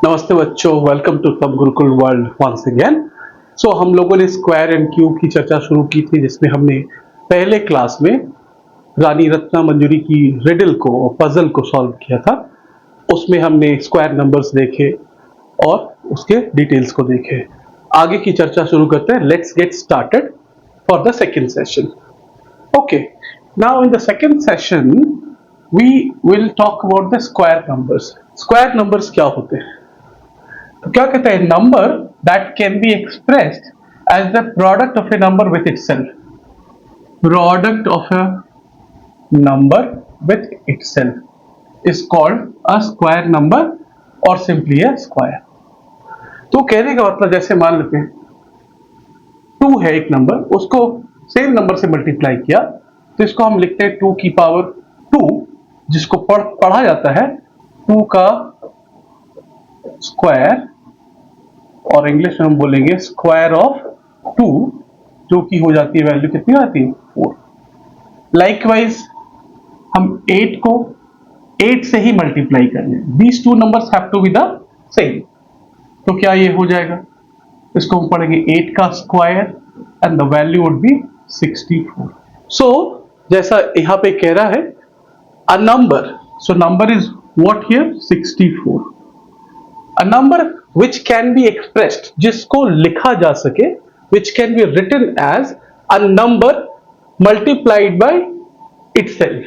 नमस्ते बच्चों, welcome to सब गुरुकुल वर्ल्ड वंस अगेन। सो हम लोगों ने स्क्वायर एंड क्यूब की चर्चा शुरू की थी, जिसमें हमने पहले क्लास में रानी रत्ना मंजूरी की रिडल को और पजल को सॉल्व किया था। उसमें हमने स्क्वायर नंबर्स देखे और उसके डिटेल्स को देखे। आगे की चर्चा शुरू करते हैं। Let's get started for the second session. Okay, now in the second session we will talk about the square numbers. Square numbers क्या होते हैं? तो क्या कहते हैं? Number that can be expressed as the product of a number with itself. Product of a number with itself is called a square number और simply a square. तो कहने का मतलब, जैसे मान लेते हैं 2 है एक नंबर, उसको सेम नंबर से मल्टीप्लाई किया तो इसको हम लिखते हैं 2 की पावर 2, जिसको पढ़ा जाता है 2 का स्क्वायर, और इंग्लिश में हम बोलेंगे स्क्वायर ऑफ 2, जो कि हो जाती है वैल्यू कितनी आती है 4। लाइकवाइज हम 8 को 8 से ही मल्टीप्लाई करेंगे। These two numbers have to be the same. तो क्या ये हो जाएगा? इसको हम पढ़ेंगे 8 का square and the value would be 64। सो जैसा यहां पे कह रहा है a number, so number is what here 64। A number which can be expressed, जिसको लिखा जा सके, which can be written as a number multiplied by itself।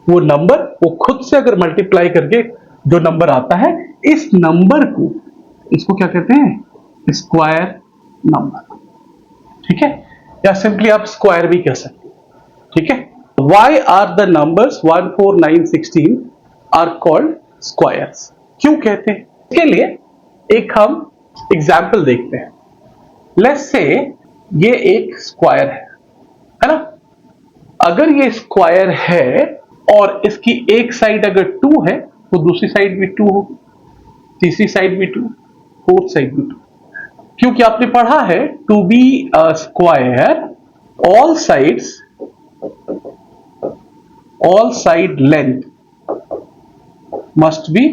वो नंबर वो खुद से अगर मल्टीप्लाई करके जो नंबर आता है, इस नंबर को, इसको क्या कहते हैं? Square number. ठीक है, या सिंपली आप स्क्वायर भी कह सकते हैं। ठीक है। Why are the numbers 1, 4, 9, 16 are called squares? क्यों कहते हैं? इसके लिए एक हम एग्जाम्पल देखते हैं। लेट्स से ये एक स्क्वायर है ना? अगर ये स्क्वायर है और इसकी एक साइड अगर 2 है तो दूसरी साइड भी 2 होगी, तीसरी साइड भी 2, फोर्थ साइड भी 2। क्योंकि आपने पढ़ा है to be a square all side length must be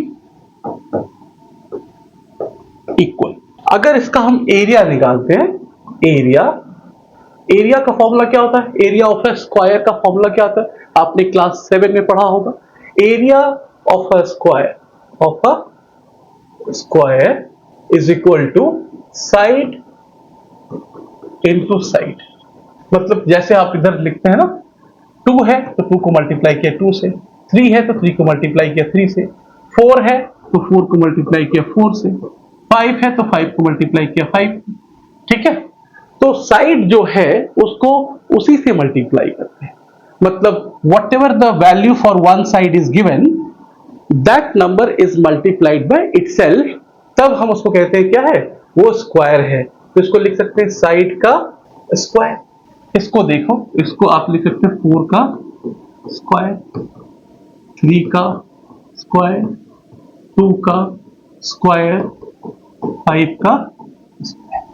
equal. अगर इसका हम एरिया निकालते हैं, एरिया का फॉर्मूला क्या होता है? एरिया ऑफ अ स्क्वायर का फॉर्मूला क्या होता है? आपने क्लास 7 में पढ़ा होगा। Area of a square is equal to side into side. मतलब जैसे आप इधर लिखते हैं ना, 2 है तो 2 को मल्टीप्लाई किया 2 से, 3 है तो 3 को मल्टीप्लाई किया 3 से, 4 है तो 4 को मल्टीप्लाई किया 4 से, 5 है तो 5 को मल्टीप्लाई किया 5। ठीक है। तो साइड जो है उसको उसी से मल्टीप्लाई करते हैं। मतलब what ever the value for one side is given, that number is multiplied by itself. तब हम उसको कहते हैं क्या है? वो स्क्वायर है। तो इसको लिख सकते हैं साइड का स्क्वायर। इसको देखो, इसको आप लिख सकते हैं 4 का स्क्वायर, 3 का स्क्वायर, 2 का स्क्वायर, 5 का स्क्वायर।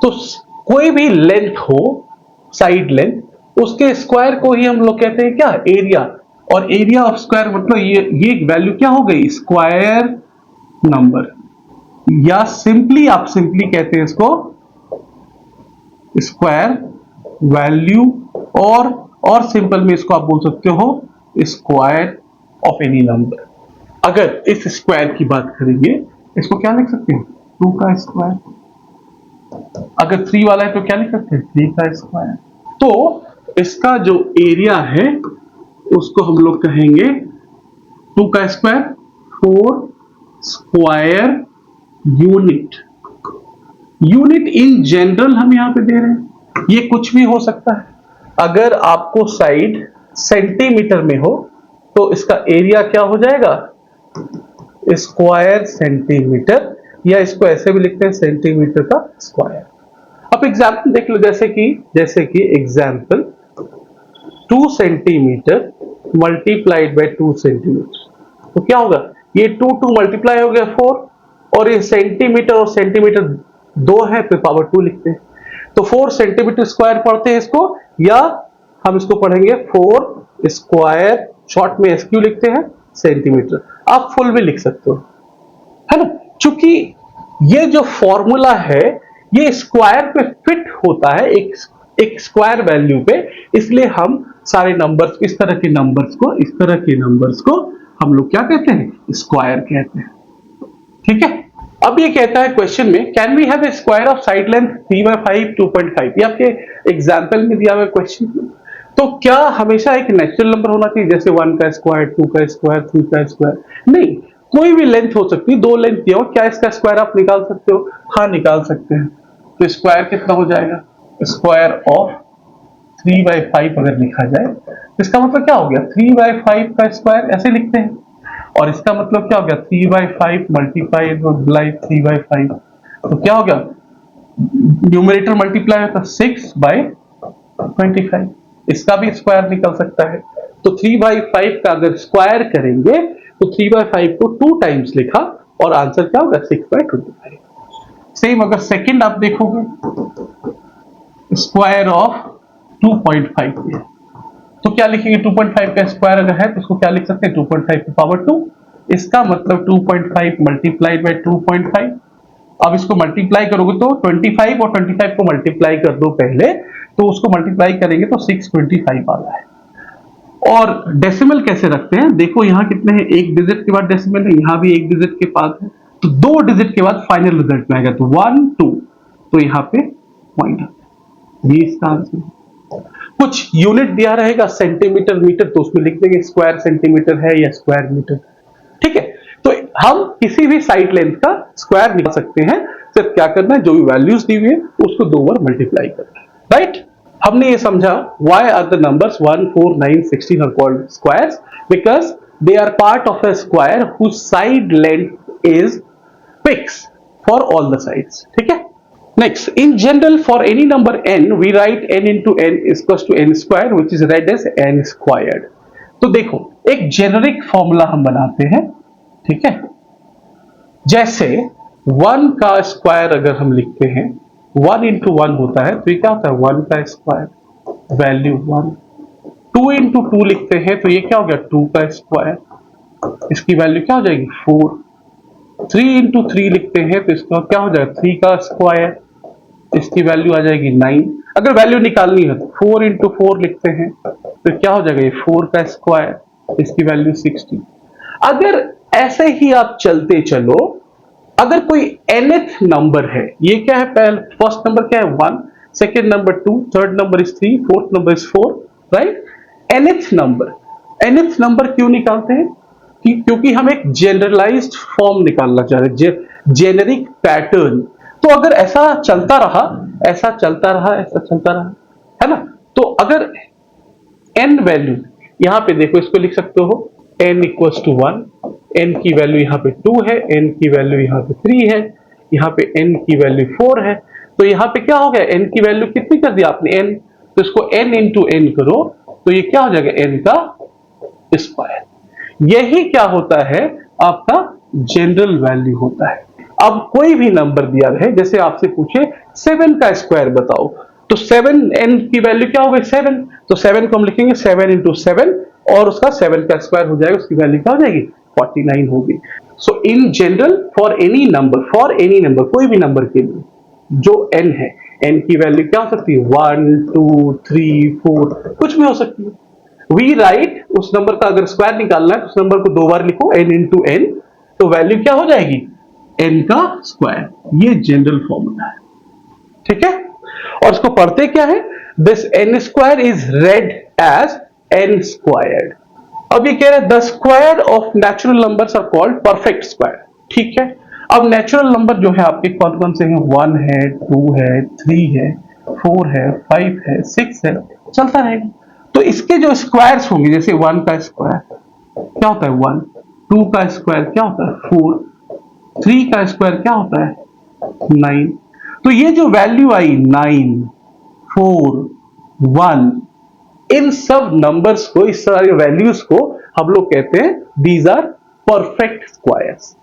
तो कोई भी लेंथ हो, साइड लेंथ, उसके स्क्वायर को ही हम लोग कहते हैं क्या? एरिया। और एरिया ऑफ स्क्वायर मतलब ये वैल्यू क्या हो गई? स्क्वायर नंबर, या सिंपली आप सिंपली कहते हैं इसको स्क्वायर वैल्यू, और सिंपल में इसको आप बोल सकते हो स्क्वायर ऑफ एनी नंबर। अगर इस स्क्वायर की बात करेंगे, इसको क्या लिख सकते हैं? 2 का स्क्वायर। अगर 3 वाला है तो क्या लिख सकते हैं? 3 का स्क्वायर। तो इसका जो एरिया है उसको हम लोग कहेंगे 2 का square, 4 square unit. Unit in general हम यहां पे दे रहे हैं, ये कुछ भी हो सकता है। अगर आपको साइड सेंटीमीटर में हो तो इसका एरिया क्या हो जाएगा? स्क्वायर सेंटीमीटर, या इसको ऐसे भी लिखते हैं सेंटीमीटर का स्क्वायर। अब एग्जाम्पल देख लो, जैसे कि example 2 centimetre multiplied by 2 centimetre, तो क्या होगा? ये 2 मल्टीप्लाई हो गया 4, और ये सेंटीमीटर और सेंटीमीटर 2 है तो पावर 2 लिखते हैं। तो 4 सेंटीमीटर स्क्वायर पढ़ते हैं इसको, या हम इसको पढ़ेंगे 4 स्क्वायर, शॉर्ट में एसक्यू लिखते हैं, सेंटीमीटर। आप फुल भी लिख सकते हो। चूंकि ये जो फॉर्मूला है ये स्क्वायर पे फिट होता है एक स्क्वायर वैल्यू पे, इसलिए हम सारे नंबर्स, इस तरह के नंबर्स को हम लोग क्या कहते हैं, स्क्वायर कहते हैं। ठीक है, अब ये कहता है क्वेश्चन में, can we have a square of side length 3/5 2.5, ये आपके एग्जांपल में दिया हुआ क्वेश्चन। तो क्या हमेशा एक नेचुरल नंबर होना चाहिए, जैसे 1 का स्क्वायर, 2 का स्क्वायर, 3 का स्क्वायर? नहीं, कोई भी लेंथ हो सकती है, दो लेंथ दिया हो, क्या इसका स्क्वायर आप निकाल सकते हो? हाँ, निकाल सकते हैं। तो स्क्वायर कितना हो जाएगा, स्क्वायर ऑफ 3/5 अगर लिखा जाए तो इसका मतलब क्या हो गया, 3/5 का स्क्वायर ऐसे लिखते हैं, और इसका मतलब क्या हो गया, 3/5 मल्टीप्लाइड बाई 3/5, तो क्या हो गया, न्यूमरेटर मल्टीप्लाई होता है 6/25, इसका भी स्क्वायर निकल सकता है। तो 3/5 का अगर स्क्वायर करेंगे तो 3/5 को 2 टाइम्स लिखा और आंसर क्या होगा, 6/25। सेम अगर सेकंड आप देखोगे, स्क्वायर ऑफ 2.5 है, तो क्या लिखेंगे, 2.5 का स्क्वायर अगर है तो उसको क्या लिख सकते हैं, 2.5 की पावर 2, इसका मतलब 2.5 मल्टीप्लाइड बाई 2.5। अब इसको मल्टीप्लाई करोगे तो 25 और 25 को मल्टीप्लाई कर दो पहले, तो उसको मल्टीप्लाई करेंगे तो 625 आ रहा है। और डेसिमल कैसे रखते हैं, देखो यहाँ कितने हैं, एक डिजिट के बाद डेसिमल है, यहाँ भी एक डिजिट के बाद है, तो दो डिजिट के बाद फाइनल रिजल्ट में आएगा, तो 1 2, तो यहाँ पे पॉइंट, ये इसका आंसर है। कुछ यूनिट दिया रहेगा सेंटीमीटर मीटर, तो उसमें लिख देंगे स्क्वायर सेंटीमीटर है या स्क्वायर मीटर। ठीक है, तो हम किसी भी साइड लेंथ का स्क्वायर निकाल सकते हैं, सिर्फ क्या करना है, जो भी वैल्यूज दी हुई है उसको 2 बार मल्टीप्लाई करना है, राइट। हमने ये समझा why are the numbers 1 4 9 16 are called squares, because they are part of a square whose side length is fix for all the sides. ठीक है, next, in general for any number n we write n into n is equals to n square which is read as n squared। तो देखो एक generic formula हम बनाते हैं, ठीक है, जैसे 1 का स्क्वायर अगर हम लिखते हैं, 1 into 1 होता है, तो ये क्या होता है, 1 का स्क्वायर वैल्यू 1। 2 into 2 लिखते हैं तो ये क्या हो गया, 2 का स्क्वायर, इसकी वैल्यू क्या हो जाएगी, 4। 3 into 3 लिखते हैं तो इसका क्या हो जाएगा, 3 का स्क्वायर, इसकी वैल्यू आ जाएगी 9। अगर वैल्यू निकालनी है तो 4 into 4 लिखते हैं तो क्या हो जाएगा, ये 4 का स्क्वायर, इसकी वैल्यू 60। अगर ऐसे ही आप चलते चलो, अगर कोई nth नंबर है, ये क्या है, पहले फर्स्ट नंबर क्या है 1, second number 2, third number is 3, fourth number is 4, right. nth number क्यों निकालते हैं, क्योंकि हम एक जनरलाइज्ड फॉर्म निकालना चाह रहे हैं, जेनेरिक पैटर्न। तो अगर ऐसा चलता रहा, ऐसा चलता रहा, ऐसा चलता रहा, है ना, तो अगर n वैल्यू, यहां पे देखो इसको लिख सकते हो n इक्वल्स टू 1, n की वैल्यू यहाँ पे 2 है, n की वैल्यू यहाँ पे 3 है, यहाँ पे n की वैल्यू 4 है, तो यहाँ पे क्या हो गया, n की वैल्यू कितनी कर दी आपने, n, तो इसको n इंटू n करो तो ये क्या हो जाएगा, n का स्क्वायर। यही क्या होता है, आपका जनरल वैल्यू होता है। अब कोई भी नंबर दिया रहे, जैसे आपसे पूछे 7 का स्क्वायर बताओ, तो 7 n की वैल्यू क्या हो गई, 7, तो 7 को हम लिखेंगे 7 इंटू 7 और उसका 7 का स्क्वायर हो जाएगा, उसकी वैल्यू क्या हो जाएगी, 49 होगी। So in general for any number, कोई भी नंबर के लिए जो n है, n की वैल्यू क्या हो सकती है, 1 2 3 4, कुछ भी हो सकती है। वी राइट, उस नंबर का अगर स्क्वायर निकालना है तो उस नंबर को 2 बार लिखो, n इंटू n, तो वैल्यू क्या हो जाएगी, n का स्क्वायर। ये जनरल फॉर्मूला है, ठीक है। और इसको पढ़ते क्या है, this n square is read as n squared. अब ये कह रहे हैं the square of natural numbers are called perfect square, ठीक है। अब नेचुरल नंबर जो है आपके कौन कौन से हैं, 1 है, 2 है, 3 है, 4 है, 5 है, 6 है, चलता रहेगा। तो इसके जो स्क्वायर्स होंगे, जैसे 1 का स्क्वायर क्या होता है 1, 2 का स्क्वायर क्या होता है 4, 3 का स्क्वायर क्या होता है 9। तो ये जो वैल्यू आई 9 4 1, इन सब नंबर्स को, इस सारे वैल्यूज को हम लोग कहते हैं these are perfect squares.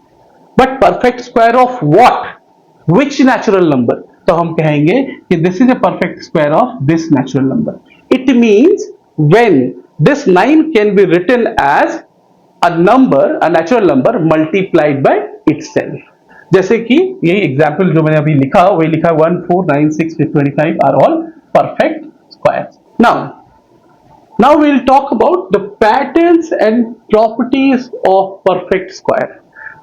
But perfect square of what, which natural number, तो हम कहेंगे कि this is a perfect square of this natural number. It means when this 9 can be written as a number, a natural number multiplied by itself। जैसे कि यही example जो मैंने अभी लिखा वही लिखा 1, 4, 9, 6, 25 are all perfect squares. Now we'll talk about the patterns and properties of perfect square.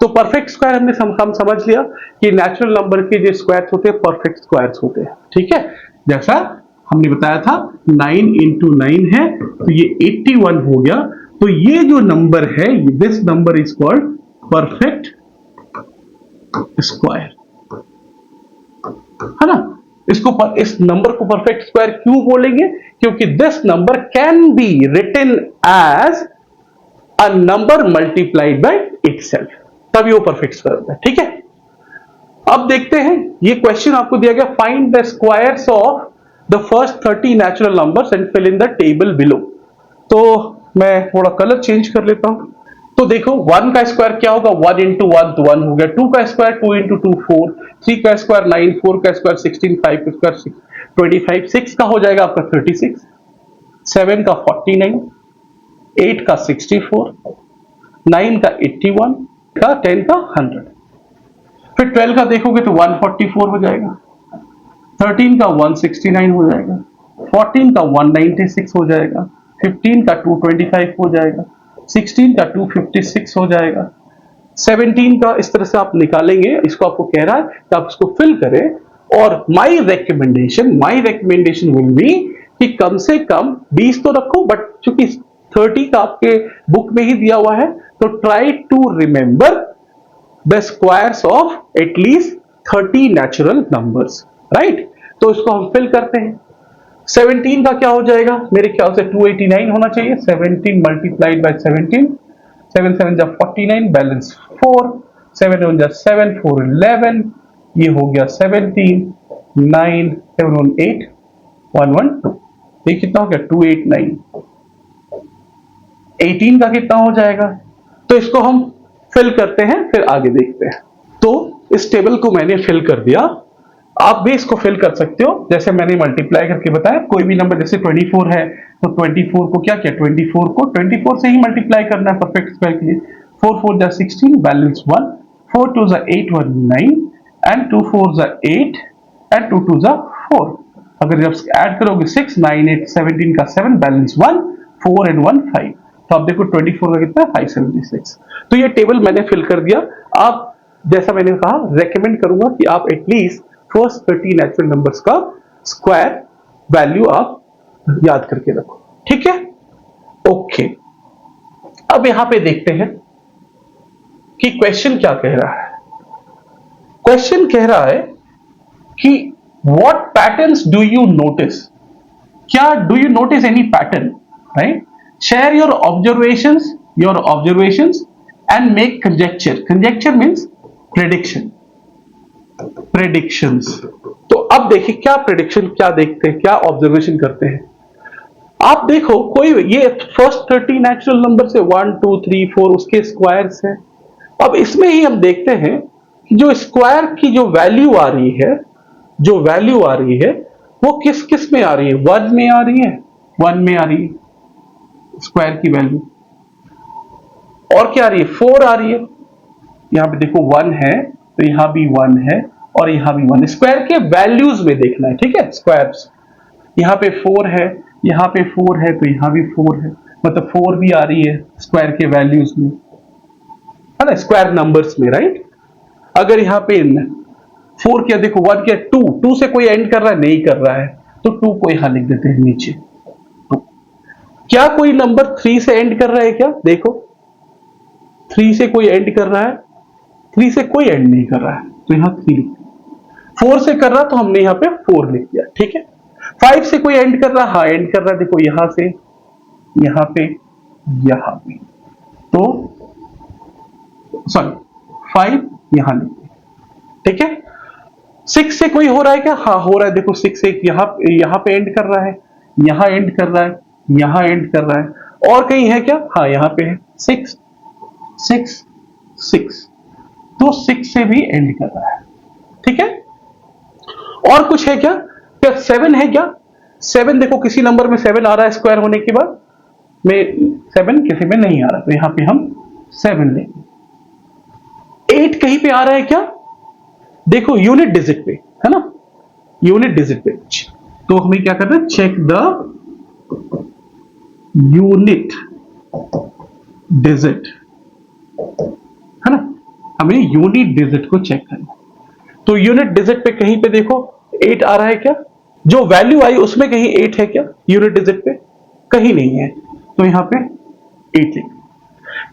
तो परफेक्ट स्क्वायर हम समझ लिया कि नेचुरल नंबर के जो स्क्वायर्स होते हैं परफेक्ट स्क्वायर्स होते हैं. ठीक है, जैसा हमने बताया था 9 into 9 है तो ये 81 हो गया. तो ये जो नंबर है this number is called perfect square, है ना. इस नंबर को परफेक्ट स्क्वायर क्यों बोलेंगे? क्योंकि this number can be written as a number multiplied by itself, तभी वो परफेक्ट स्क्वायर होता है. ठीक है, अब देखते हैं ये क्वेश्चन आपको दिया गया, find the squares of the first 30 natural numbers and fill in the table below. तो मैं थोड़ा कलर चेंज कर लेता हूं. तो देखो 1 का स्क्वायर क्या होगा, 1 into 1 तो 1 हो गया. 2 का स्क्वायर 2 into 2 4, 3 का स्क्वायर 9, 4 का स्क्वायर 16, 5 का स्क्वायर 25, 6 का हो जाएगा आपका 36, 7 का 49, 8 का 64, 9 का 81, का 10 का 100. फिर 12 का देखोगे तो 144 हो जाएगा, 13 का 169 हो जाएगा, 14 का 196 हो जाएगा, 15 का 225 हो जाएगा, 16 का 256 हो जाएगा, 17 का इस तरह से आप निकालेंगे. इसको आपको कह रहा है कि आप इसको फिल करें. और माई रिकमेंडेशन विल बी कि कम से कम 20 तो रखो, बट चूंकि 30 का आपके बुक में ही दिया हुआ है तो try to remember the squares of at least 30 natural numbers, right. तो इसको हम फिल करते हैं. 17 का क्या हो जाएगा, मेरे ख्याल से 289 होना चाहिए. 17 मल्टीप्लाइड बाय 17, 7 7 जा 49, बैलेंस 4, 7 1 जा 7, 4 11, ये हो गया 17, 9 7 1 8, 1 1 2, ये कितना हो गया 289. 18 का कितना हो जाएगा, तो इसको हम फिल करते हैं, फिर आगे देखते हैं. तो इस टेबल को मैंने फिल कर दिया, आप भी इसको फिल कर सकते हो जैसे मैंने मल्टीप्लाई करके बताया. कोई भी नंबर जैसे 24 है तो 24 को क्या किया, 24 को 24 से ही मल्टीप्लाई करना है परफेक्ट स्क्वायर के लिए. 4 4 जा 16, बैलेंस 1, 4 2 जा 8 1 9, एंड 2 4 जा 8, एंड 2 2 जा 4. अगर जब ऐड करोगे 6 9 8 17 का 7, बैलेंस 1, 4 एंड 1 5. तो आप देखो 24 का कितना है 576. तो ये टेबल मैंने फिल कर दिया. आप जैसा मैंने कहा रेकमेंड करूंगा कि आप एटलीस्ट फर्स्ट 30 नेचुरल नंबर्स का स्क्वायर वैल्यू आप याद करके रखो. ठीक है, ओके. अब यहां पे देखते हैं कि क्वेश्चन क्या कह रहा है. क्वेश्चन कह रहा है कि what patterns do you notice. क्या do you notice any pattern, right. Share your observations and make conjecture means predictions. तो अब देखिए क्या प्रेडिक्शन, क्या देखते हैं, क्या ऑब्जर्वेशन करते हैं. आप देखो कोई ये फर्स्ट 30 नेचुरल नंबर से 1 2 3 4 उसके स्क्वायर्स है. अब इसमें ही हम देखते हैं कि जो स्क्वायर की जो वैल्यू आ रही है वो किस किस में आ रही है. 1 में आ रही है, 1 में आ रही है स्क्वायर की वैल्यू. और क्या आ रही है, 4 आ रही है. यहां पे देखो 1 है तो यहां भी 1 है और यहां भी 1. स्क्वायर के वैल्यूज में देखना है, ठीक है. स्क्वायर्स यहां पे 4 है, यहां पे 4 है तो यहां भी 4 है, मतलब 4 भी आ रही है स्क्वायर के वैल्यूज में, है ना, स्क्वायर नंबर्स में, राइट. अगर यहां पे 4 क्या देखो 1 क्या 2 से कोई एंड कर रहा है, नहीं कर रहा है, तो 2 को यहां लिख देते हैं नीचे. क्या कोई नंबर 3 से एंड कर रहा है क्या, देखो 3 से कोई एंड कर रहा है, 3 से कोई एंड नहीं कर रहा है तो यहां 3 लिख. 4 से कर रहा तो हमने यहां पे 4 लिख दिया, ठीक है. 5 से कोई एंड कर रहा, हाँ एंड कर रहा, देखो यहां से यहां पे यहां पे, तो सॉरी 5 यहां लिख दिया, ठीक है. 6 से कोई हो रहा है क्या, हाँ हो रहा है, देखो 6 से यहां पे एंड कर रहा है, यहां एंड कर रहा है, यहां एंड कर रहा है. और कहीं है क्या, हाँ यहां पे है 6 6 6, तो 6 से भी एंड कर रहा है, ठीक है. और कुछ है क्या, 7 है क्या, 7 देखो किसी नंबर में 7 आ रहा है स्क्वायर होने के बाद में, 7 किसी में नहीं आ रहा तो यहां पे हम 7 लेंगे. 8 कहीं पे आ रहा है क्या, देखो यूनिट डिजिट पे, है ना, यूनिट डिजिट पे, तो हमें क्या करना है, चेक द यूनिट डिजिट, है ना, हमें यूनिट डिजिट को चेक करना। तो यूनिट डिजिट पे कहीं पे देखो 8 आ रहा है क्या, जो वैल्यू आई उसमें कहीं 8 है क्या यूनिट डिजिट पे, कहीं नहीं है, तो यहां पे 8 लिख।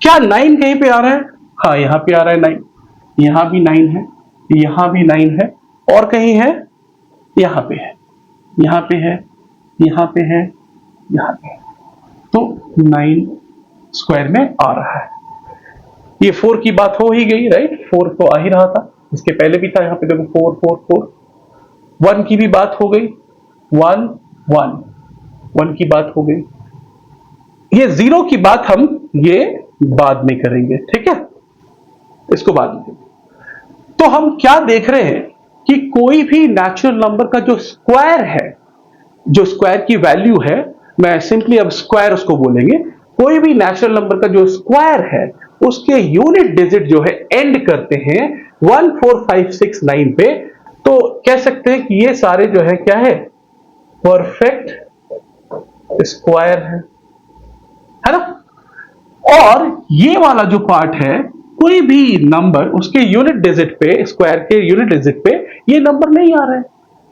क्या 9 कहीं पे आ रहा है, हाँ यहां पे आ रहा है 9, यहां भी 9 है, यहां भी 9 है, और कहीं है, यहां पे है, यहां पे है, यहां पे है, यहां पे है, तो 9 स्क्वायर में आ रहा है। ये 4 की बात हो ही गई, राइट, 4 तो आ ही रहा था, इसके पहले भी था, यहां पे देखो 4 4 4। 1 की भी बात हो गई, 1 1 1 की बात हो गई। ये 0 की बात हम ये बाद में करेंगे, ठीक है, इसको बाद में करेंगे। तो हम क्या देख रहे हैं कि कोई भी नेचुरल नंबर का जो स्क्वायर है, जो स्क्वायर की वैल्यू है, मैं सिंपली अब स्क्वायर उसको बोलेंगे, कोई भी नेचुरल नंबर का जो स्क्वायर है उसके यूनिट डिजिट जो है एंड करते हैं 1 4 5 6 9 पे, तो कह सकते हैं कि ये सारे जो है क्या है, परफेक्ट स्क्वायर है ना। और ये वाला जो पार्ट है, कोई भी नंबर उसके यूनिट डिजिट पे, स्क्वायर के यूनिट डिजिट पे ये नंबर नहीं आ रहा है।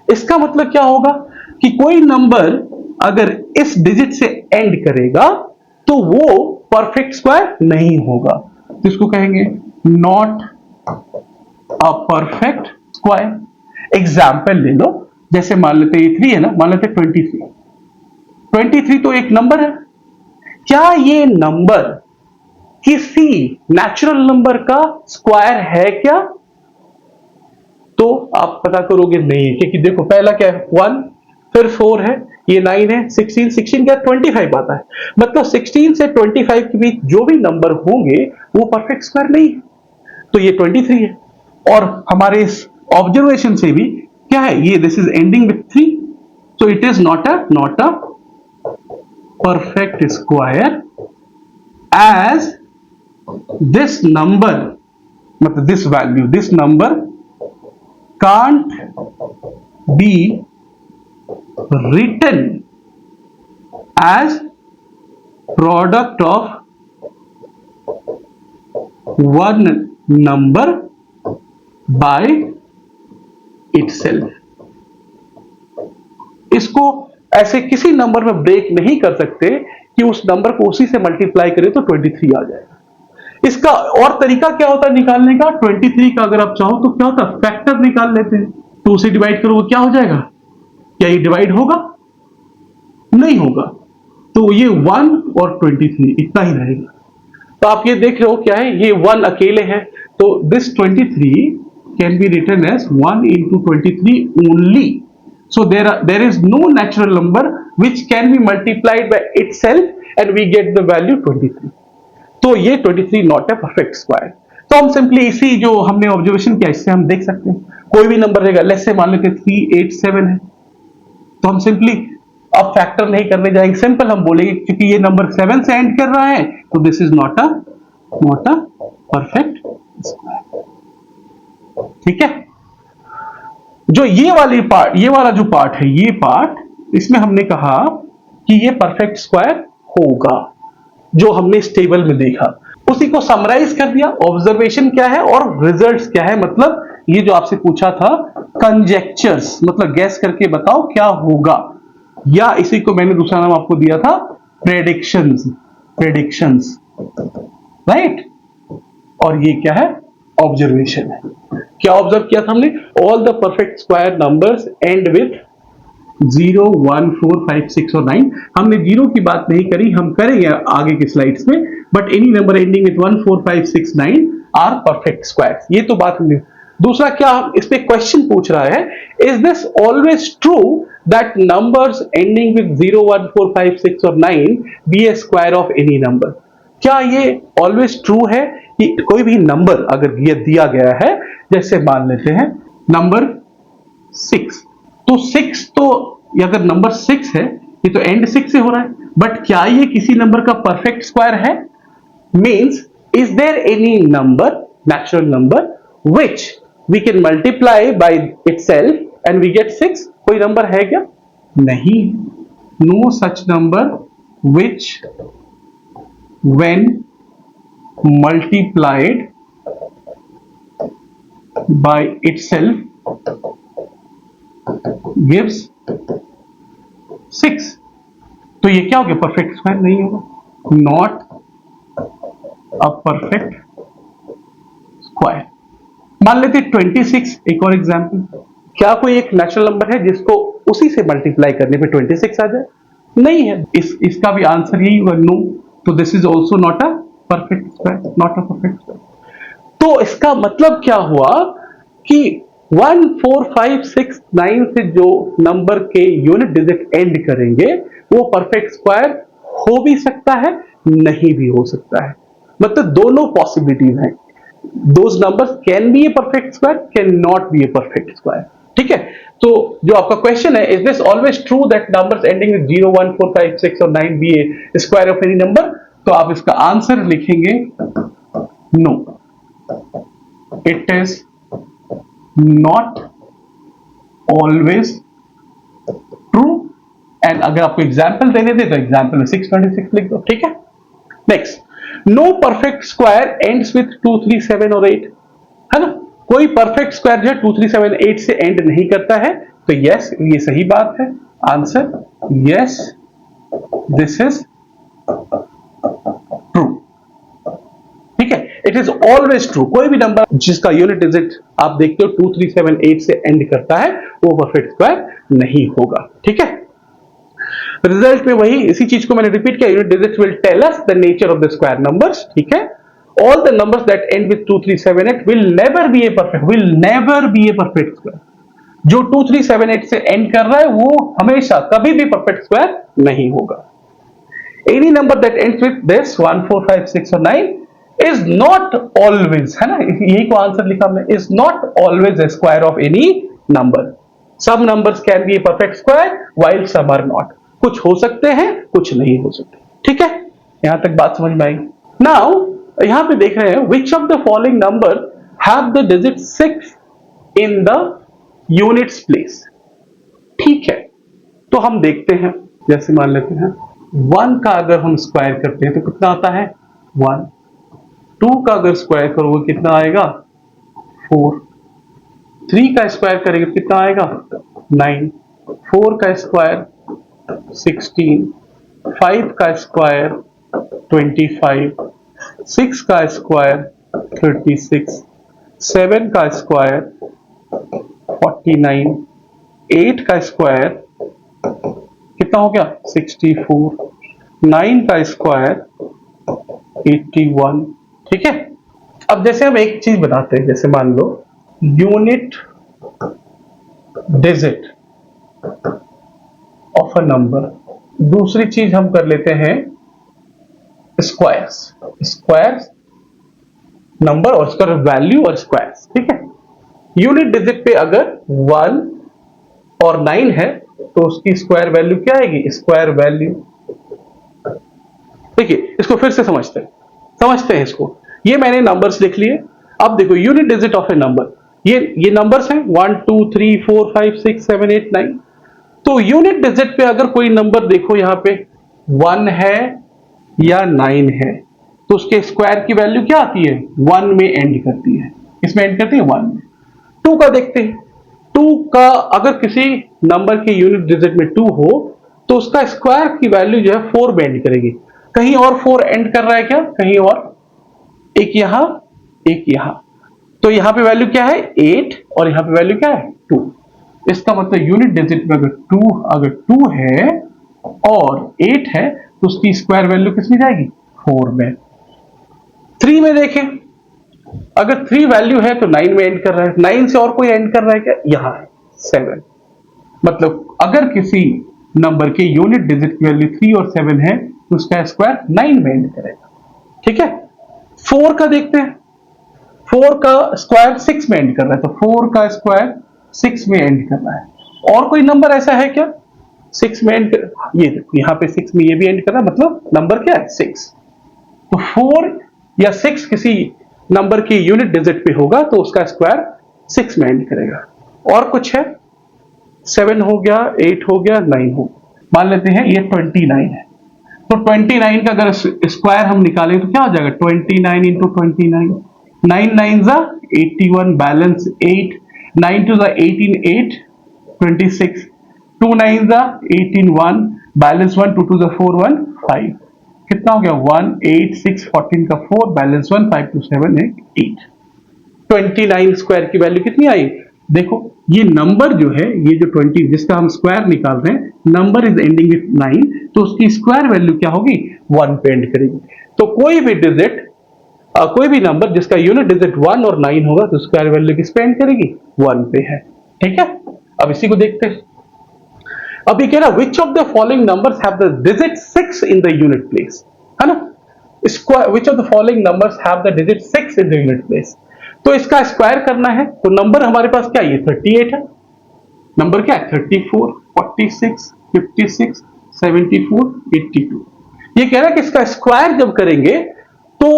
इसका मतलब क्या होगा कि कोई नंबर अगर इस डिजिट से एंड करेगा तो वो परफेक्ट स्क्वायर नहीं होगा, तो इसको कहेंगे not a perfect square. Example ले लो, जैसे मान लेते ये 3 है ना, मान लेते 23, 23 तो एक नंबर है, क्या ये नंबर किसी नेचुरल नंबर का स्क्वायर है क्या, तो आप पता करोगे नहीं, क्योंकि देखो पहला क्या है 1, फिर 4 है, ये 9 है, 16 16 क्या 25 आता है, मतलब 16 से 25 के बीच जो भी नंबर होंगे वो परफेक्ट स्क्वायर नहीं है, तो ये 23 है। और हमारे इस ऑब्जर्वेशन से भी क्या है, ये this is ending with 3, so it is not a perfect square as this number, मतलब this value, this number can't be written as product of one number by itself। इसको ऐसे किसी नंबर में ब्रेक नहीं कर सकते कि उस नंबर को उसी से मल्टीप्लाई करें तो 23 आ जाएगा। इसका और तरीका क्या होता है निकालने का, 23 का अगर आप चाहो तो क्या होता है, फैक्टर निकाल लेते हैं, 2 से डिवाइड करोगे क्या हो जाएगा, क्या ये डिवाइड होगा, नहीं होगा, तो ये 1 और 23 इतना ही रहेगा। तो आप ये देख रहे हो क्या है, ये 1 अकेले है, तो this 23 can be written as 1 into 23 only, so there is no natural number which can be multiplied by itself and we get the value 23, तो ये 23 नॉट ए परफेक्ट स्क्वायर। तो हम सिंपली इसी जो हमने ऑब्जर्वेशन किया इससे हम देख सकते हैं, कोई भी नंबर रहेगा, लेट्स से मान लेते 387 है, तो हम सिंपली अब फैक्टर नहीं करने जाएंगे, सिंपल हम बोलेंगे क्योंकि ये नंबर 7 से एंड कर रहा है तो this is not a perfect square, ठीक है। जो ये वाला जो पार्ट है, ये पार्ट इसमें हमने कहा कि ये परफेक्ट स्क्वायर होगा, जो हमने इस टेबल में देखा उसी को समराइज कर दिया, ऑब्जर्वेशन क्या है और रिजल्ट्स क्या है, मतलब ये जो आपसे पूछा था कंजेक्चर्स, मतलब गैस करके बताओ क्या होगा, या इसी को मैंने दूसरा नाम आपको दिया था प्रेडिक्शंस, राइट। और ये क्या है, ऑब्जर्वेशन है। क्या ऑब्जर्व किया था हमने, all the perfect square numbers and with 0 1 4 5 6 और 9। हमने 0 की बात नहीं करी, हम करेंगे आगे की स्लाइड्स में, but any number ending with 1 4 5 6 9 are perfect squares, ये तो बात हमने। दूसरा क्या, इस पे क्वेश्चन पूछ रहा है, is this always true that numbers ending with 0 1 4 5 6 और 9 be a square of any number. क्या ये ऑलवेज ट्रू है कि कोई भी नंबर अगर ये दिया गया है, जैसे मान लेते हैं नंबर 6, तो 6 तो अगर नंबर 6 है ये तो एंड 6 से हो रहा है, बट क्या ये किसी नंबर का परफेक्ट स्क्वायर है, means is there any number, natural number which we can multiply by itself and we get 6। कोई नंबर है क्या? नहीं। No such number which when multiplied by itself gives 6। तो ये क्या हो गया? परफेक्ट स्क्वायर नहीं होगा, नॉट अ परफेक्ट स्क्वायर। मान लेते 26, एक और एग्जांपल। क्या कोई एक नेचुरल नंबर है जिसको उसी से मल्टीप्लाई करने पे 26 आ जाए? नहीं है। इसका भी आंसर यही होगा, नो। तो this is also not a perfect square, not a perfect square. तो इसका मतलब क्या हुआ कि 1, 4, 5, 6, 9 से जो नंबर के यूनिट डिजिट एंड करेंगे वो परफेक्ट स्क्वायर हो भी सकता है, नहीं भी हो सकता है। मतलब दोनों पॉसिबिलिटीज हैं। Those numbers can be a perfect square, can not be a perfect square. ठीक है। तो जो आपका क्वेश्चन है, is this always true that numbers ending with 0, 1, 4, 5, 6 और 9 be a square of any number? तो आप इसका आंसर लिखेंगे no, it is not always true. And अगर आपको एग्जाम्पल देने दे तो एग्जाम्पल में 626 लिख दो। ठीक है। Next, no perfect square ends with 2, 3, 7 और 8, है ना? कोई परफेक्ट स्क्वायर जो है 2, 3, 7, 8 से एंड नहीं करता है। तो यस, ये सही बात है। Answer yes, this is true. ठीक है। It is always true. कोई भी नंबर जिसका यूनिट डिजिट आप देखते हो 2, 3, 7, 8 से एंड करता है वो परफेक्ट स्क्वायर नहीं होगा। ठीक है। रिजल्ट में वही इसी चीज को मैंने रिपीट किया, unit digits will tell us the nature of the square numbers. ठीक है। All the numbers that end with 2, 3, 7, 8 will never be a perfect square. जो 2, 3, 7, 8 से एंड कर रहा है वो हमेशा कभी भी परफेक्ट स्क्वायर नहीं होगा। Any number that ends with this 1, 4, 5, 6 और 9 इज नॉट ऑलवेज, है ना, यही को आंसर लिखा हमने, is not always a square of any number. Some numbers can be a perfect square while some are not. कुछ हो सकते हैं, कुछ नहीं हो सकते। ठीक है। यहां तक बात समझ में आई। नाउ यहां पे देख रहे हैं which of the following number have the digit 6 in the units place. ठीक है। तो हम देखते हैं, जैसे मान लेते हैं 1 का अगर हम स्क्वायर करते हैं तो कितना आता है? 1। 2 का अगर स्क्वायर करोगे कितना आएगा? 4। 3 का स्क्वायर करेंगे तो कितना आएगा? 9। 4 का स्क्वायर 16। 5 का स्क्वायर 25। 6 का स्क्वायर 36। 7 का स्क्वायर 49। 8 का स्क्वायर कितना हो गया? 64। 9 का स्क्वायर 81। ठीक है। अब जैसे हम एक चीज बताते हैं, जैसे मान लो unit digit of a number. दूसरी चीज हम कर लेते हैं स्क्वायर्स नंबर और उसका वैल्यू और स्क्वायर्स। ठीक है। यूनिट डिजिट पे अगर 1 और 9 है तो उसकी स्क्वायर वैल्यू क्या आएगी? Square value. देखिए इसको फिर से समझते हैं इसको। ये मैंने नंबर्स लिख लिए। अब देखो unit digit of a number, ये नंबर्स हैं 1, 2, 3, 4, 5, 6, 7, 8, 9। तो यूनिट डिजिट पे अगर कोई नंबर देखो यहां पे 1 है या 9 है तो उसके स्क्वायर की वैल्यू क्या आती है? 1 में एंड करती है। इसमें एंड करती है 1 में। 2 का देखते हैं। 2 का अगर किसी नंबर के यूनिट डिजिट में 2 हो तो उसका स्क्वायर की वैल्यू जो है 4 में एंड करेगी। कहीं और 4 एंड कर रहा है क्या? कहीं और, एक यहां एक यहां। तो यहां पे वैल्यू क्या है? 8 और यहां पे वैल्यू क्या है? 2। इसका मतलब यूनिट डिजिट में अगर 2 है और 8 है तो उसकी स्क्वायर वैल्यू किस में जाएगी? 4 में। 3 में देखें, अगर 3 वैल्यू है तो 9 में एंड कर रहा है। 9 से और कोई एंड कर रहा है क्या? यहां है 7। मतलब अगर किसी नंबर के यूनिट डिजिट की वैल्यू 3 और 7 है तो उसका स्क्वायर 9 में एंड करेगा। ठीक है। 4 का देखते हैं। 4 का स्क्वायर 6 में एंड कर रहा है तो 4 का स्क्वायर 6 में एंड कर रहा है। और कोई नंबर ऐसा है क्या 6 में एंड? ये देखो यहां पे 6 में ये भी एंड कर रहा है, मतलब नंबर क्या है? 6। तो 4 या 6 किसी नंबर की यूनिट डिजिट पे होगा तो उसका स्क्वायर 6 में एंड करेगा। और कुछ है, 7 हो गया, 8 हो गया, 9 हो गया। मान लेते हैं ये 29 है, तो 29 का अगर स्क्वायर हम निकालें तो क्या हो जाएगा, 29 इंटू 29, 9 9 जा 81, बैलेंस 8, 9 2 जा 18, 8 26, 2 9 जा 18, 1 बैलेंस 1, 2 2 जा 4 1 5, कितना हो गया 1 8 6 14 का 4 बैलेंस 1 5 2 7 8, 29 स्क्वायर की वैल्यू कितनी आई। देखो ये नंबर जो है, ये जो 20 जिसका हम स्क्वायर निकाल रहे हैं, नंबर इज एंडिंग विथ 9, तो उसकी स्क्वायर वैल्यू क्या होगी, 1 पे एंड करेगी। तो कोई भी डिजिट, कोई भी नंबर जिसका यूनिट डिजिट 1 और 9 होगा तो स्क्वायर वैल्यू किस पे एंड करेगी, 1 पे है। ठीक है, अब इसी को देखते हैं। अभी कह रहा which of the following numbers have the digit 6 in the unit place, है ना। Square, which of the following numbers have the digit 6 in the unit place, तो इसका स्क्वायर करना है। तो नंबर हमारे पास क्या है, ये 38 है, नंबर क्या है 34 46 56 74 82। ये कह रहा है कि इसका स्क्वायर जब करेंगे तो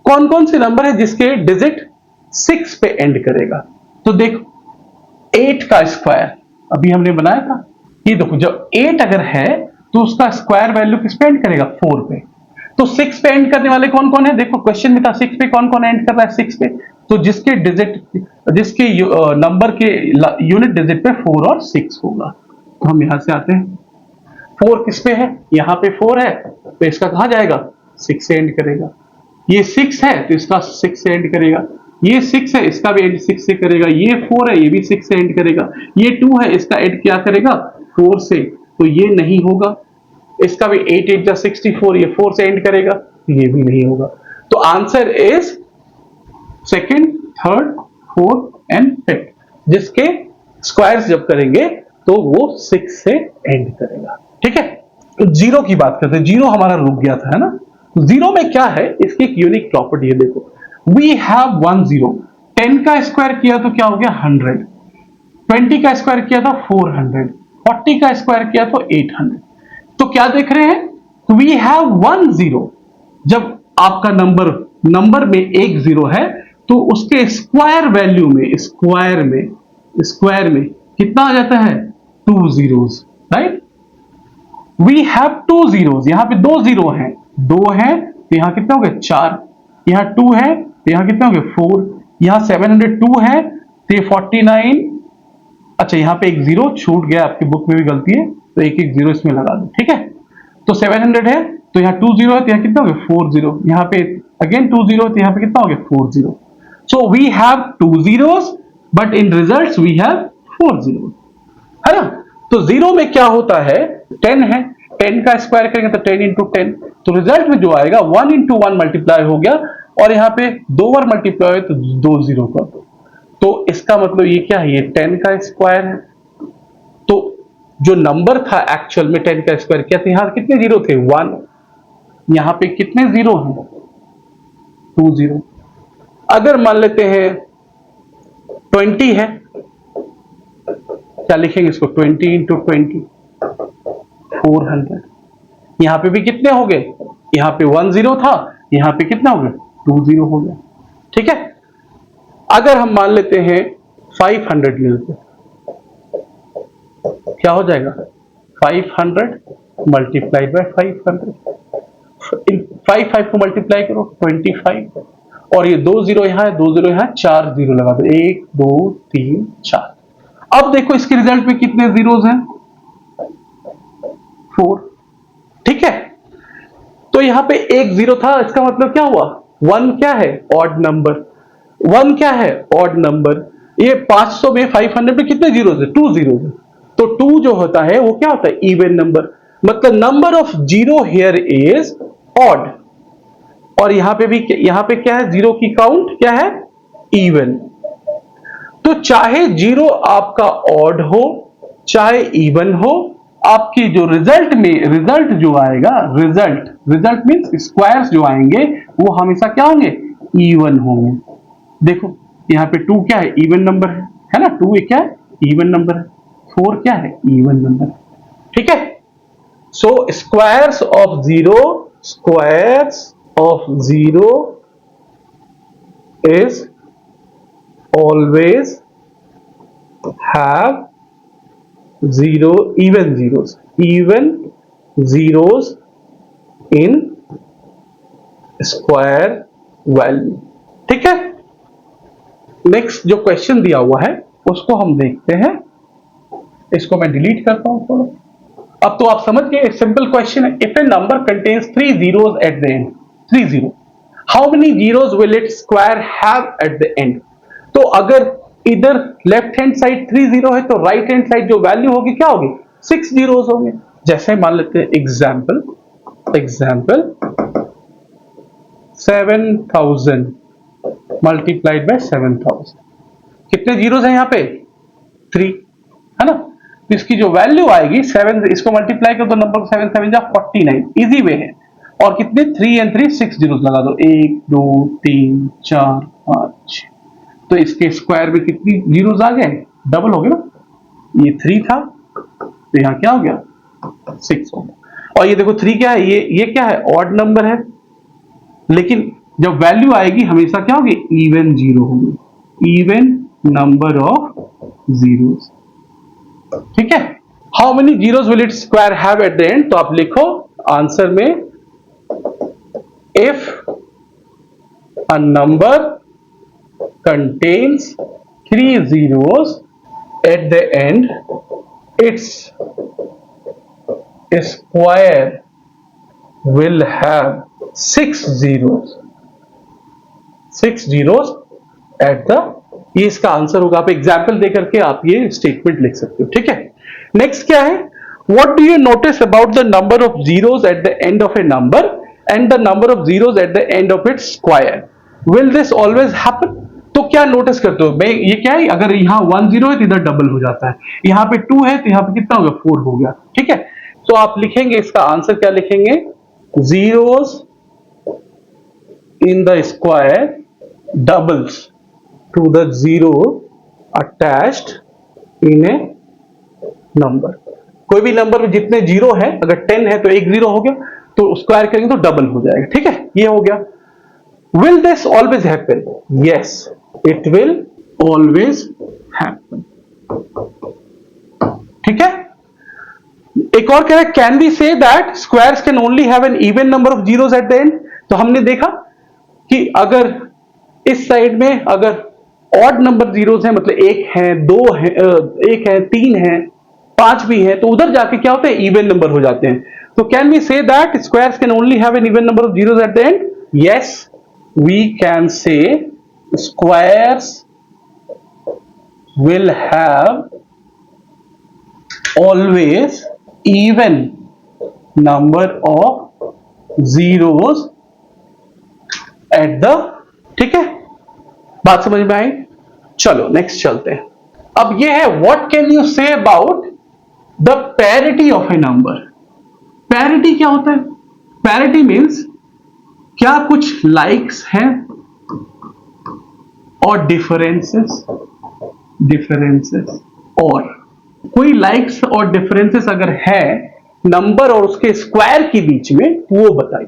कौन कौन से नंबर है जिसके डिजिट 6 पे एंड करेगा। तो देखो 8 का स्क्वायर अभी हमने बनाया था, ये देखो जब 8 अगर है तो उसका स्क्वायर वैल्यू किस पे एंड करेगा, 4 पे। तो 6 पे एंड करने वाले कौन कौन है, देखो क्वेश्चन में था 6 पे कौन कौन एंड कर रहा है 6 पे, तो जिसके डिजिट, जिसके नंबर के यूनिट डिजिट पे 4 और 6 होगा। तो हम यहां से आते हैं, 4 किस पे है, यहां पे 4 है, तो इसका कहां जाएगा, 6 से एंड करेगा। ये 6 है तो इसका 6 से एंड करेगा, ये 6 है इसका भी एंड 6 से करेगा, ये 4 है ये भी 6 से एंड करेगा, ये 2 है इसका एंड क्या करेगा 4 से, तो ये नहीं होगा। इसका भी 8 8 जा 64, ये 4 से एंड करेगा, ये भी नहीं होगा। तो answer is second, third, fourth and fifth, जिसके स्क्वायर्स जब करेंगे तो वो 6 से एंड करेगा। ठीक है, तो जीरो की बात करते हैं, जीरो हमारा रुक गया था, है ना। जीरो में क्या है, इसकी एक यूनिक प्रॉपर्टी है, देखो वी हैव 1 0, 10 का स्क्वायर किया तो क्या हो गया 100, 20 का स्क्वायर किया था 400, 40 का स्क्वायर किया तो 800। तो क्या देख रहे हैं, वी हैव 1 0, जब आपका नंबर में एक जीरो है तो उसके स्क्वायर वैल्यू में, स्क्वायर में कितना आ जाता है, 2 zeros, right. We have 2 zeros, यहां पे 2 जीरो हैं, 2 है तो यहां कितना हो गया 4, यहां 2 है तो यहां कितना हो गया 4, यहां 702 है तो ये 49, अच्छा यहां पे एक जीरो छूट गया, आपकी बुक में भी गलती है तो एक एक जीरो इसमें लगा दो। ठीक है, तो 700 है तो यहाँ 2 जीरो है तो यहाँ कितना हो गया 4 जीरो, यहाँ पे अगेन 2 जीरो तो यहाँ पे कितना हो गया 4 zero. So we have 2 zeros but in results we have 4 zero, है ना। तो जीरो में क्या होता है, 10 है, 10 का स्क्वायर करेंगे तो 10 इंटू 10, तो रिजल्ट में जो आएगा 1 इंटू 1 मल्टीप्लाई हो गया, और यहाँ पे 2 बार मल्टीप्लाई तो 2 जीरो कर दो, तो इसका मतलब ये क्या है, ये 10 का स्क्वायर है। तो जो नंबर था एक्चुअल में 10 का स्क्वायर किया था, यहां कितने जीरो थे 1, यहां पे कितने जीरो हैं 2 जीरो। अगर मान लेते हैं 20 है, क्या लिखेंगे इसको 20 इंटू 20 400, यहां पे भी कितने हो गए, यहां पे 1 जीरो था, यहां पे कितना हो गया 2 जीरो हो गया। ठीक है, अगर हम मान लेते हैं 500 ले लेते, क्या हो जाएगा 500 मल्टीप्लाइड बाय 500, 5 को मल्टीप्लाई करो 25, और ये 2 जीरो यहां है, 2 जीरो यहां, 4 जीरो लगा दो, 1 2 3 4। अब देखो इसके रिजल्ट में कितने जीरोस हैं 4। ठीक है, तो यहां पे एक जीरो था, इसका मतलब क्या हुआ 1 क्या है ऑड नंबर, 1 क्या है ऑड नंबर। ये 500 में 500 में कितने जीरोस है 2 जीरोस है, तो 2 जो होता है वो क्या होता है इवन नंबर, मतलब number of zero here is odd, और यहां पे क्या है जीरो की काउंट क्या है इवन। तो चाहे जीरो आपका ऑड हो चाहे इवन हो, आपकी जो रिजल्ट जो आएगा, रिजल्ट मींस स्क्वायर्स जो आएंगे वो हमेशा क्या होंगे इवन होंगे। देखो यहाँ पे 2 क्या है इवन नंबर है ना, 2 क्या है इवन नंबर है, 4 क्या है इवन नंबर है। ठीक है, so squares of zero is always have even zeros in square value. ठीक है, नेक्स्ट जो क्वेश्चन दिया हुआ है उसको हम देखते हैं। इसको मैं डिलीट करता हूं थोड़ा। अब तो आप समझ गए, सिंपल क्वेश्चन है। If A number contains 3 zeros eight the and, 3 0, how many zeros will it square have eight the end? तो अगर इधर लेफ्ट हैंड साइड 3 0 है तो राइट हैंड साइड जो वैल्यू होगी क्या होगी? 6 zeros होंगे। जैसे मान लेते हैं एग्जाम्पल 7000 मल्टीप्लाइड बाय 7000, कितने जीरोस हैं यहाँ पे? 3, है ना? तो इसकी जो वैल्यू आएगी 7, इसको मल्टीप्लाई कर दो नंबर 7 7 जा 49, इजी वे है। और कितने? 3 and 3 6 जीरोस लगा दो, 1 2 3 4 5 6। तो इसके स्क्वायर में कितनी जीरोस आ गए? डबल हो गया ना, ये 3 था तो यहाँ क्या हो गया? 6 हो गया। और ये देखो 3 क्या है? ये क्या है? ऑड नंबर है, लेकिन जब वैल्यू आएगी हमेशा क्या होगी? इवन जीरो होगी, इवन नंबर ऑफ जीरोस। ठीक है, how many zeros will it square have eight the end? तो आप लिखो आंसर में, if a number contains 3 zeros at the end, its square will have 6 zeros at the, ये इसका answer होगा। आप एग्जाम्पल देकर के आप ये स्टेटमेंट लिख सकते हो। ठीक है, नेक्स्ट क्या है? What do you notice about the number of zeros at the end of a number and the number of zeros at the end of its square? Will this always happen? तो क्या notice करते हो? मैं ये क्या है, अगर यहाँ 1 0 है तो इधर डबल हो जाता है, यहाँ पे 2 है तो यहाँ पे कितना हो गया? 4 हो गया। ठीक है, तो आप लिखेंगे इसका आंसर क्या लिखेंगे? Zeros in the square doubles to the zero attached in a number। कोई भी नंबर में जितने जीरो है, अगर 10 है तो एक जीरो हो गया, तो स्क्वायर करेंगे तो डबल हो जाएगा। ठीक है, ये हो गया। Will this always happen? Yes, it will always happen। ठीक है, एक और कह रहा है, can we say that squares can only have an even number of zeros at the end? तो हमने देखा कि अगर इस साइड में अगर ऑड नंबर जीरोस है, मतलब 1 है 2 है 1 है 3 है 5 भी है, तो उधर जाके क्या होता है? इवन नंबर हो जाते हैं। तो can we say that squares can only have an even number of zeros at the end? Yes, we can say squares will have always even number of zeros at the। ठीक है, बात समझ में आई? चलो नेक्स्ट चलते हैं। अब ये है, what can you say about the parity of a number? Parity क्या होता है? पैरिटी मीन्स क्या कुछ लाइक्स हैं और डिफरेंसेस और कोई लाइक्स और डिफरेंसेस अगर है नंबर और उसके स्क्वायर के बीच में, वो बताइए।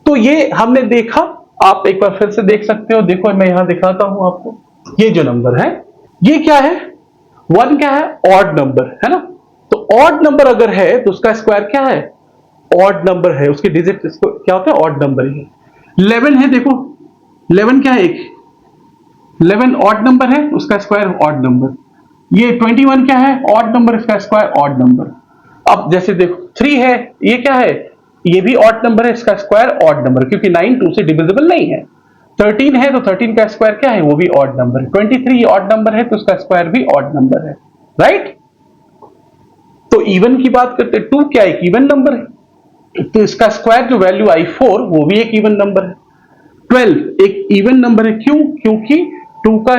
तो ये हमने देखा, आप एक बार फिर से देख सकते हो। देखो मैं यहां दिखाता हूं आपको, ये जो नंबर है ये क्या है? 1 क्या है? ऑड नंबर है ना। तो ऑड नंबर अगर है तो उसका स्क्वायर क्या है? ऑड नंबर है, उसके डिजिट क्या होता है? ऑड नंबर ही। 11 है, देखो 11 क्या है? 11 ऑड नंबर है, उसका स्क्वायर ऑड नंबर। ये 21 क्या है? ऑड नंबर, इसका स्क्वायर ऑड नंबर। अब जैसे देखो 3 है, ये क्या है? ये भी ऑड नंबर है, इसका स्क्वायर ऑड नंबर, क्योंकि 9 2 से डिविजिबल नहीं है। 13 है तो 13 का स्क्वायर क्या है? वो भी ऑड नंबर है। 23 ऑड नंबर है तो उसका स्क्वायर भी ऑड नंबर है, राइट? तो इवन की बात करते, 2 क्या एक इवन नंबर है, तो इसका स्क्वायर जो वैल्यू आई 4, वो भी एक इवन नंबर है। 12 एक इवन नंबर है, क्यों? क्योंकि 2 का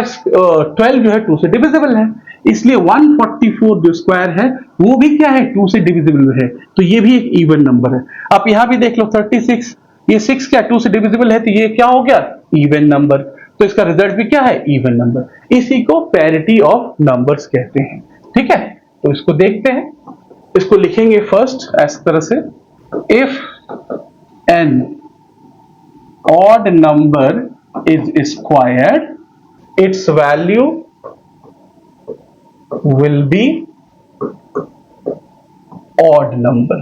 12 जो है 2 से डिविजिबल है, इसलिए 144 जो स्क्वायर है वो भी क्या है? 2 से डिविजिबल है, तो ये भी एक इवन नंबर है। आप यहां भी देख लो 36, ये 6 क्या 2 से डिविजिबल है, तो ये क्या हो गया? Even number. तो इसका रिजल्ट भी क्या है? Even number. इसी को पैरिटी ऑफ नंबर्स कहते हैं। ठीक है, तो इसको देखते हैं, इसको लिखेंगे फर्स्ट ऐसी तरह से, if an odd number is squared, its value will be odd number।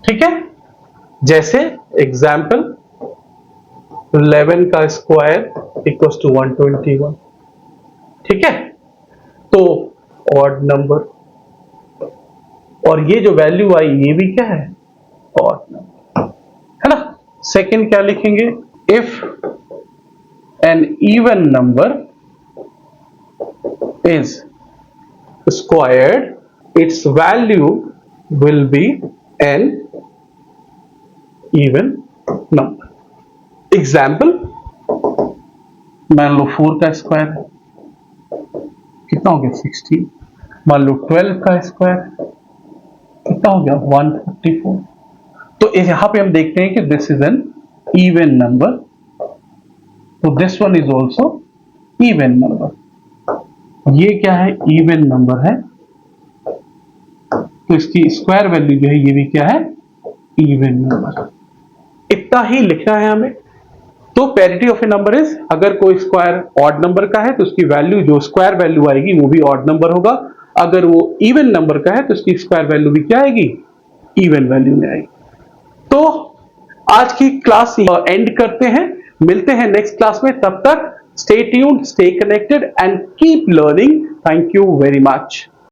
ठीक है, जैसे एग्जाम्पल 11 का स्क्वायर इक्वल्स टू 121। ठीक है, तो ऑड नंबर, और ये जो वैल्यू आई ये भी क्या है, ऑड नंबर, है ना। सेकंड क्या लिखेंगे, if an even number is squared its value will be an even number. Example, मान लो 4 का स्क्वायर कितना हो गया 16, मान लो 12 का स्क्वायर कितना हो गया 144। तो यहां पे हम देखते हैं कि this is an even number, तो this one is also even number. ये क्या है, इवन नंबर है, तो इसकी स्क्वायर वैल्यू जो है ये भी क्या है, इवन नंबर। इतना ही लिखना है हमें। तो parity of a number is, अगर कोई स्क्वायर ऑड नंबर का है तो उसकी वैल्यू, जो स्क्वायर वैल्यू आएगी वो भी ऑड नंबर होगा। अगर वो इवन नंबर का है तो उसकी स्क्वायर वैल्यू भी क्या आएगी, इवन वैल्यू में आएगी। तो आज की क्लास एंड करते हैं, मिलते हैं नेक्स्ट क्लास में। तब तक stay tuned, stay connected and keep learning. Thank you very much.